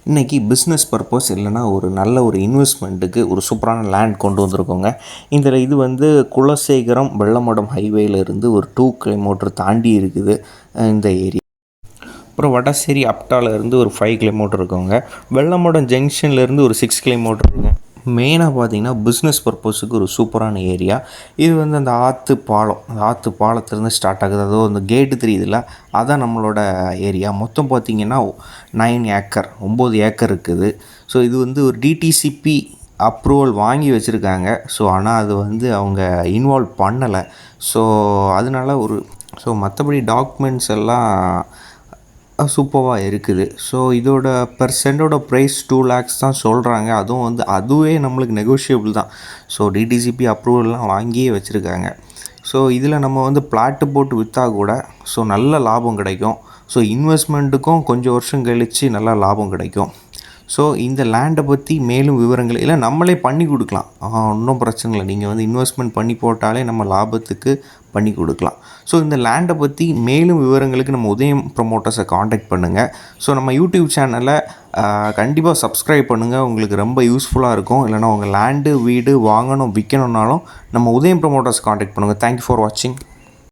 இன்றைக்கி business purpose இல்லைனா ஒரு நல்ல ஒரு இன்வெஸ்ட்மெண்ட்டுக்கு ஒரு சூப்பரான லேண்ட் கொண்டு வந்திருக்கோங்க. இது வந்து குலசேகரம் வெள்ளமடம் ஹைவேலேருந்து ஒரு 2 கிலோமீட்டர் தாண்டி இருக்குது இந்த ஏரியா. அப்புறம் வடசேரி அப்டாலேருந்து ஒரு 5 கிலோமீட்டர் இருக்குங்க. வெள்ளமடம் ஜங்ஷன்லேருந்து ஒரு 6 கிலோமீட்டர் இருக்குங்க. மெயினாக பார்த்தீங்கன்னா பிஸ்னஸ் பர்பஸுக்கு ஒரு சூப்பரான ஏரியா. இது வந்து அந்த ஆற்று பாலத்துலேருந்து ஸ்டார்ட் ஆகுது. அதுவும் அந்த கேட்டு தெரியுதுல்ல, அதான் நம்மளோட ஏரியா. மொத்தம் பார்த்திங்கன்னா 9 ஏக்கர் இருக்குது. ஸோ இது வந்து ஒரு டிடிசிபி அப்ரூவல் வாங்கி வச்சுருக்காங்க. ஸோ ஆனால் அது வந்து அவங்க இன்வால்வ் பண்ணலை. ஸோ அதனால மற்றபடி டாக்குமெண்ட்ஸ் எல்லாம் சூப்பராக இருக்குது. ஸோ இதோட பெர்சென்டோட ப்ரைஸ் 2 lakhs தான் சொல்கிறாங்க. அதுவே நம்மளுக்கு நெகோஷியபிள் தான். ஸோ டிடிசிபி அப்ரூவல்லாம் வாங்கியே வச்சுருக்காங்க. ஸோ இதில் நம்ம வந்து பிளாட்டு போட்டு விற்றா கூட நல்ல லாபம் கிடைக்கும். ஸோ இன்வெஸ்ட்மெண்ட்டுக்கும் கொஞ்சம் வருஷம் கழித்து நல்லா லாபம் கிடைக்கும். ஸோ இந்த லேண்டை பற்றி மேலும் விவரங்கள் இல்லை நம்மளே பண்ணி கொடுக்கலாம். ஒன்றும் பிரச்சனை இல்லை. நீங்கள் வந்து இன்வெஸ்ட்மெண்ட் பண்ணி போட்டாலே நம்ம லாபத்துக்கு பண்ணி கொடுக்கலாம். ஸோ இந்த லேண்டை பற்றி மேலும் விவரங்களுக்கு நம்ம உதயம் ப்ரமோட்டர்ஸை காண்டாக்ட் பண்ணுங்கள். ஸோ நம்ம யூடியூப் சேனலை கண்டிப்பாக சப்ஸ்கிரைப் பண்ணுங்கள். உங்களுக்கு ரொம்ப யூஸ்ஃபுல்லாக இருக்கும். இல்லைனா உங்கள் லேண்டு வீடு வாங்கணும் விற்கணுன்னாலும் நம்ம உதயம் ப்ரமோட்டர்ஸ் காண்டாக்ட் பண்ணுங்கள். தேங்க்யூ ஃபார் வாட்சிங்.